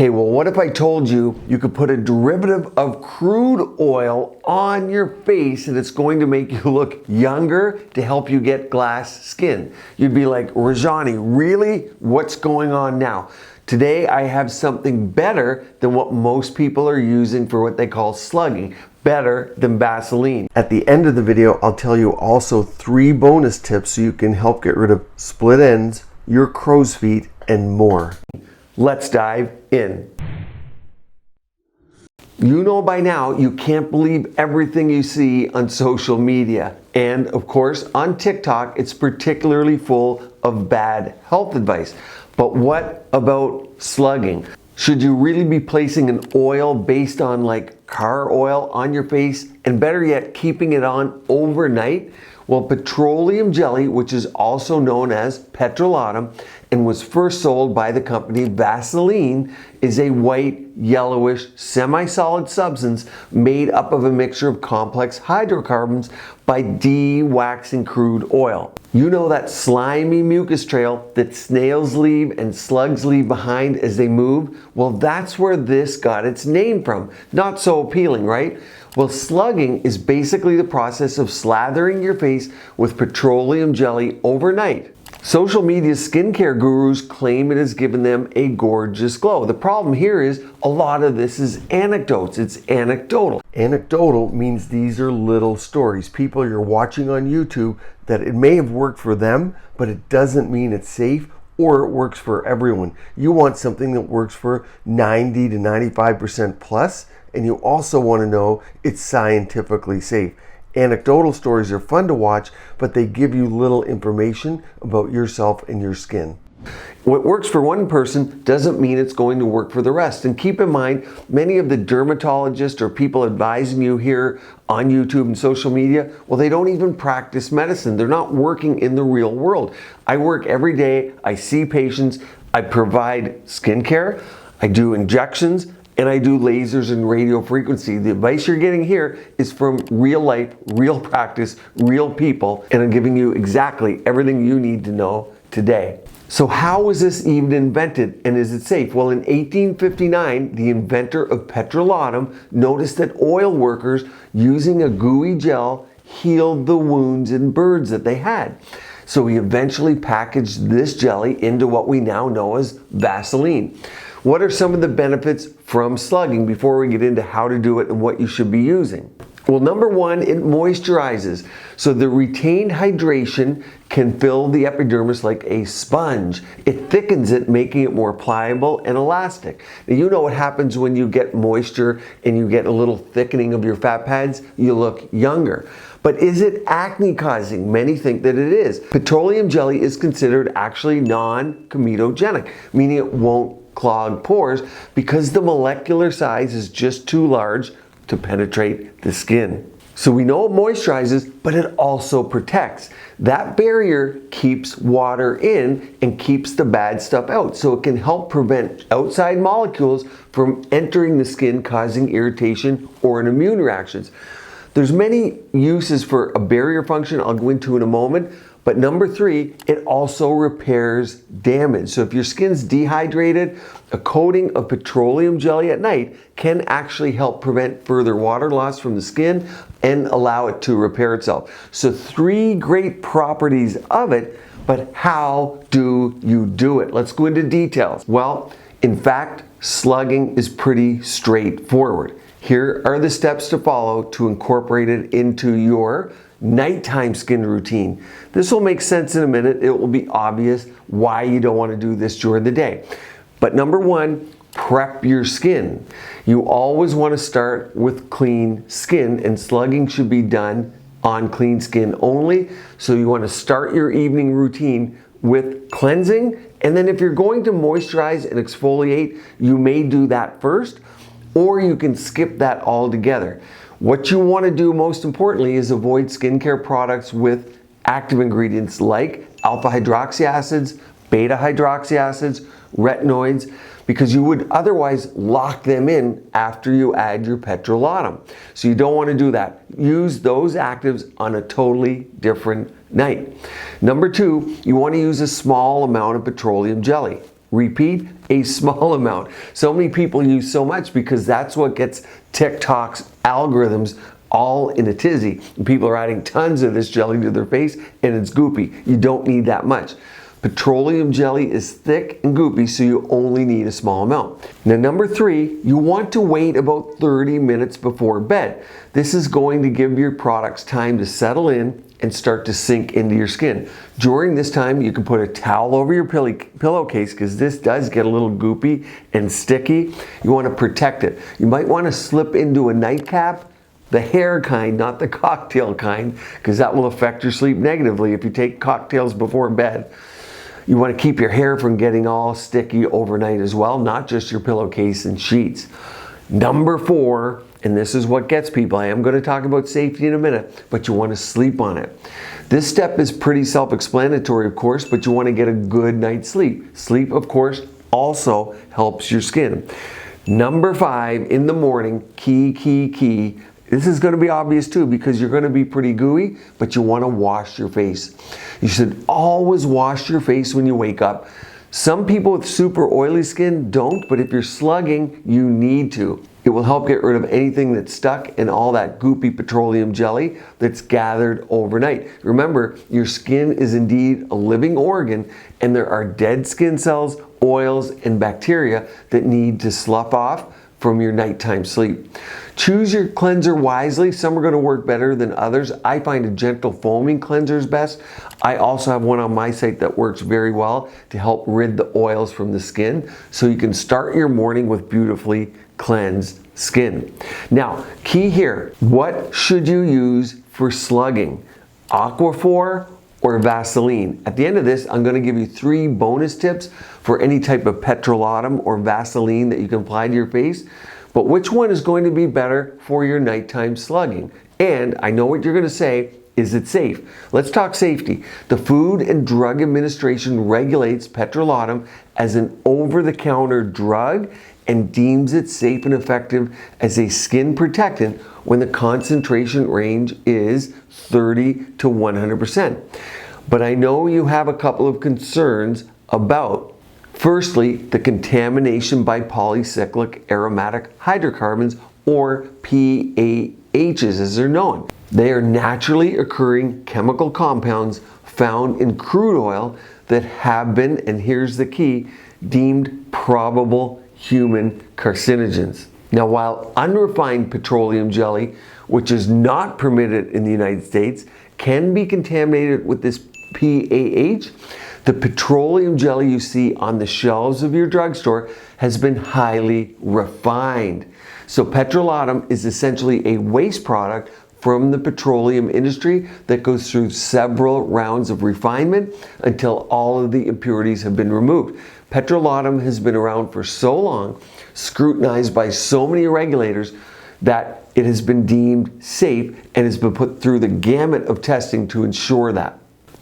Okay, well, what if I told you you could put a derivative of crude oil on your face and it's going to make you look younger to help you get glass skin? You'd be like, Rajani, really? What's going on now? Today, I have something better than what most people are using for what they call slugging. Better than Vaseline. At the end of the video, I'll tell you also 3 bonus tips so you can help get rid of split ends, your crow's feet, and more. Let's dive in. You know by now you can't believe everything you see on social media. And of course, on TikTok, it's particularly full of bad health advice. But what about slugging? Should you really be placing an oil based on like car oil on your face, and better yet, keeping it on overnight? Well, petroleum jelly, which is also known as petrolatum and was first sold by the company Vaseline, is a white, yellowish, semi-solid substance made up of a mixture of complex hydrocarbons by de-waxing crude oil. You know that slimy mucus trail that snails leave and slugs leave behind as they move? Well, that's where this got its name from. Not so appealing, right? Well, slugging is basically the process of slathering your face with petroleum jelly overnight. Social media skincare gurus claim it has given them a gorgeous glow. The problem here is a lot of this is anecdotes. It's anecdotal. Anecdotal means these are little stories. People you're watching on YouTube that it may have worked for them, but it doesn't mean it's safe or it works for everyone. You want something that works for 90 to 95% plus, and you also want to know it's scientifically safe. Anecdotal stories are fun to watch, but they give you little information about yourself and your skin. What works for one person doesn't mean it's going to work for the rest. And keep in mind, many of the dermatologists or people advising you here on YouTube and social media, well, they don't even practice medicine. They're not working in the real world. I work every day. I see patients. I provide skincare. I do injections. And I do lasers and radio frequency. The advice you're getting here is from real life, real practice, real people, and I'm giving you exactly everything you need to know today. So how was this even invented, and is it safe? Well, in 1859, the inventor of petrolatum noticed that oil workers using a gooey gel healed the wounds in birds that they had. So he eventually packaged this jelly into what we now know as Vaseline. What are some of the benefits from slugging before we get into how to do it and what you should be using? Well, number one, it moisturizes. So the retained hydration can fill the epidermis like a sponge. It thickens it, making it more pliable and elastic. Now, you know what happens when you get moisture and you get a little thickening of your fat pads? You look younger. But is it acne causing? Many think that it is. Petroleum jelly is considered actually non-comedogenic, meaning it won't clog pores because the molecular size is just too large to penetrate the skin. So we know it moisturizes, but it also protects. That barrier keeps water in and keeps the bad stuff out. So it can help prevent outside molecules from entering the skin, causing irritation or an immune reactions. There's many uses for a barrier function I'll go into in a moment. But number 3, it also repairs damage. So if your skin's dehydrated, a coating of petroleum jelly at night can actually help prevent further water loss from the skin and allow it to repair itself. So 3 great properties of it, but how do you do it? Let's go into details. Well, in fact, slugging is pretty straightforward. Here are the steps to follow to incorporate it into your nighttime skin routine. This will make sense in a minute. It will be obvious why you don't want to do this during the day. But number 1, prep your skin. You always want to start with clean skin, and slugging should be done on clean skin only. So you want to start your evening routine with cleansing, and then if you're going to moisturize and exfoliate, you may do that first, or you can skip that altogether. What you want to do most importantly is avoid skincare products with active ingredients like alpha hydroxy acids, beta hydroxy acids, retinoids, because you would otherwise lock them in after you add your petrolatum. So you don't want to do that. Use those actives on a totally different night. Number 2, you want to use a small amount of petroleum jelly. Repeat, a small amount. So many people use so much because that's what gets TikTok's algorithms all in a tizzy. People are adding tons of this jelly to their face and it's goopy. You don't need that much. Petroleum jelly is thick and goopy, so you only need a small amount. Now, number 3, you want to wait about 30 minutes before bed. This is going to give your products time to settle in and start to sink into your skin. During this time, you can put a towel over your pillowcase because this does get a little goopy and sticky. You want to protect it. You might want to slip into a nightcap, the hair kind, not the cocktail kind, because that will affect your sleep negatively if you take cocktails before bed. You want to keep your hair from getting all sticky overnight as well, not just your pillowcase and sheets. Number 4, and this is what gets people. I am going to talk about safety in a minute, but you want to sleep on it. This step is pretty self-explanatory, of course, but you want to get a good night's sleep. Sleep, of course, also helps your skin. Number 5, in the morning, key. This is going to be obvious too because you're going to be pretty gooey, but you want to wash your face. You should always wash your face when you wake up. Some people with super oily skin don't, but if you're slugging, you need to. It will help get rid of anything that's stuck and all that goopy petroleum jelly that's gathered overnight. Remember, your skin is indeed a living organ and there are dead skin cells, oils, and bacteria that need to slough off from your nighttime sleep. Choose your cleanser wisely. Some are going to work better than others. I find a gentle foaming cleanser is best. I also have one on my site that works very well to help rid the oils from the skin so you can start your morning with beautifully cleansed skin. Now, key here, what should you use for slugging? Aquaphor or Vaseline? At the end of this, I'm going to give you 3 bonus tips for any type of petrolatum or Vaseline that you can apply to your face. But which one is going to be better for your nighttime slugging? And I know what you're going to say, is it safe? Let's talk safety. The Food and Drug Administration regulates petrolatum as an over-the-counter drug and deems it safe and effective as a skin protectant when the concentration range is 30 to 100%. But I know you have a couple of concerns about, firstly, the contamination by polycyclic aromatic hydrocarbons, or PAHs as they're known. They are naturally occurring chemical compounds found in crude oil that have been, and here's the key, deemed probable human carcinogens. Now, while unrefined petroleum jelly, which is not permitted in the United States, can be contaminated with this PAH, the petroleum jelly you see on the shelves of your drugstore has been highly refined. So petrolatum is essentially a waste product from the petroleum industry that goes through several rounds of refinement until all of the impurities have been removed. Petrolatum has been around for so long, scrutinized by so many regulators, that it has been deemed safe and has been put through the gamut of testing to ensure that.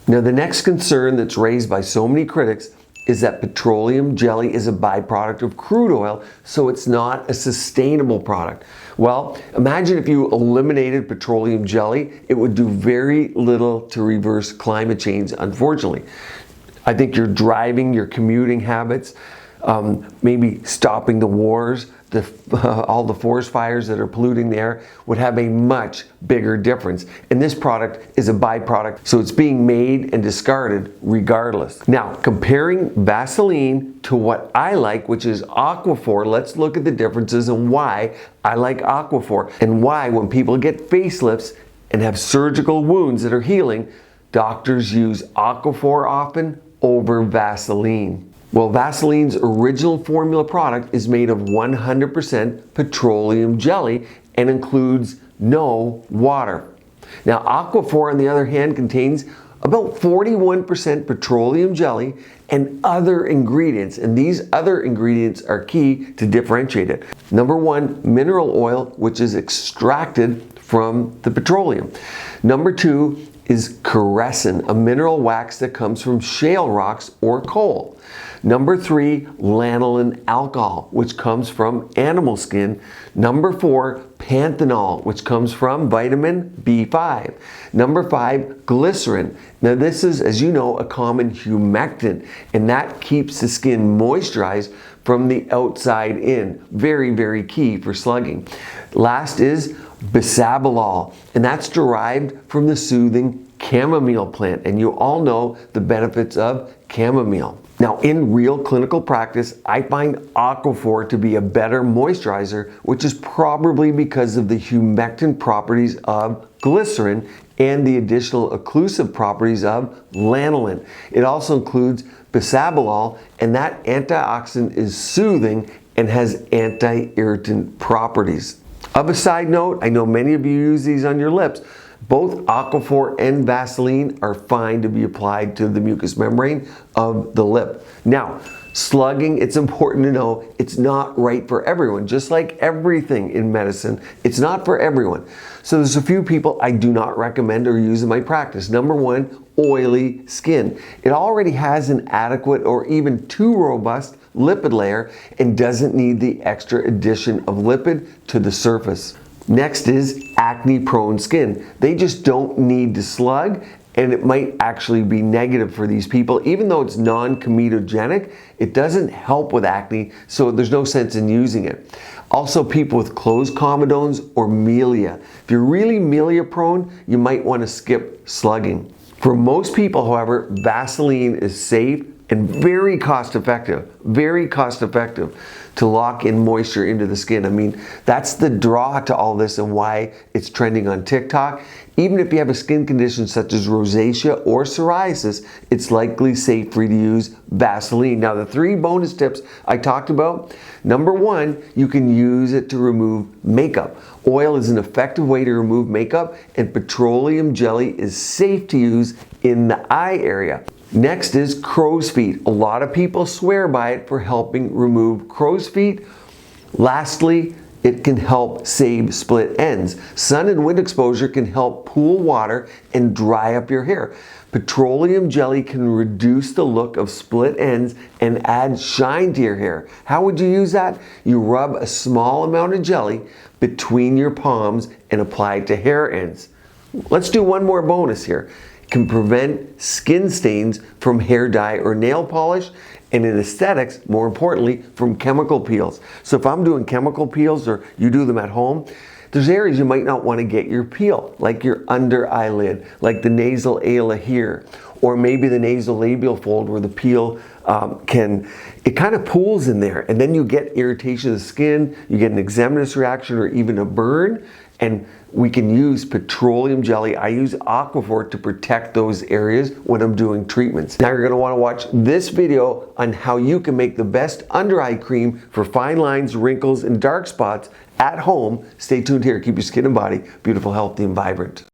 Now, the next concern that's raised by so many critics is that petroleum jelly is a byproduct of crude oil, so it's not a sustainable product. Well, imagine if you eliminated petroleum jelly, it would do very little to reverse climate change, unfortunately. I think your driving, your commuting habits, maybe stopping the wars, all the forest fires that are polluting the air would have a much bigger difference. And this product is a byproduct, so it's being made and discarded regardless. Now, comparing Vaseline to what I like, which is Aquaphor, let's look at the differences and why I like Aquaphor and why when people get facelifts and have surgical wounds that are healing, doctors use Aquaphor often over Vaseline. Well, Vaseline's original formula product is made of 100% petroleum jelly and includes no water. Now, Aquaphor, on the other hand, contains about 41% petroleum jelly and other ingredients, and these other ingredients are key to differentiate it. Number 1, mineral oil, which is extracted from the petroleum. Number 2 is kerosin, a mineral wax that comes from shale rocks or coal. Number 3, lanolin alcohol, which comes from animal skin. Number 4, panthenol, which comes from vitamin B5. Number 5, glycerin. Now this is, as you know, a common humectant, and that keeps the skin moisturized from the outside in. Very, very key for slugging. Last is bisabolol, and that's derived from the soothing chamomile plant, and you all know the benefits of chamomile. Now, in real clinical practice, I find Aquaphor to be a better moisturizer, which is probably because of the humectant properties of glycerin and the additional occlusive properties of lanolin. It also includes bisabolol, and that antioxidant is soothing and has anti-irritant properties. Of a side note, I know many of you use these on your lips. Both Aquaphor and Vaseline are fine to be applied to the mucous membrane of the lip. Now, slugging, it's important to know it's not right for everyone. Just like everything in medicine, it's not for everyone. So there's a few people I do not recommend or use in my practice. Number 1, oily skin. It already has an adequate or even too robust lipid layer and doesn't need the extra addition of lipid to the surface. Next is acne-prone skin. They just don't need to slug, and it might actually be negative for these people. Even though it's non-comedogenic, it doesn't help with acne, so there's no sense in using it. Also, people with closed comedones or milia. If you're really milia prone, you might want to skip slugging. For most people, however, Vaseline is safe and very cost effective to lock in moisture into the skin. I mean, that's the draw to all this and why it's trending on TikTok. Even if you have a skin condition such as rosacea or psoriasis, it's likely safe for you to use Vaseline. Now, the 3 bonus tips I talked about. Number 1, you can use it to remove makeup. Oil is an effective way to remove makeup, and petroleum jelly is safe to use in the eye area. Next is crow's feet. A lot of people swear by it for helping remove crow's feet. Lastly, it can help save split ends. Sun and wind exposure can help pool water and dry up your hair. Petroleum jelly can reduce the look of split ends and add shine to your hair. How would you use that? You rub a small amount of jelly between your palms and apply it to hair ends. Let's do one more bonus here. Can prevent skin stains from hair dye or nail polish, and in aesthetics, more importantly, from chemical peels. So if I'm doing chemical peels or you do them at home, there's areas you might not want to get your peel, like your under eyelid, like the nasal ala here, or maybe the nasolabial fold where the peel it kind of pools in there, and then you get irritation of the skin, you get an eczematous reaction or even a burn, and we can use petroleum jelly. I use Aquaphor to protect those areas when I'm doing treatments. Now you're going to want to watch this video on how you can make the best under eye cream for fine lines, wrinkles, and dark spots at home. Stay tuned here. Keep your skin and body beautiful, healthy, and vibrant.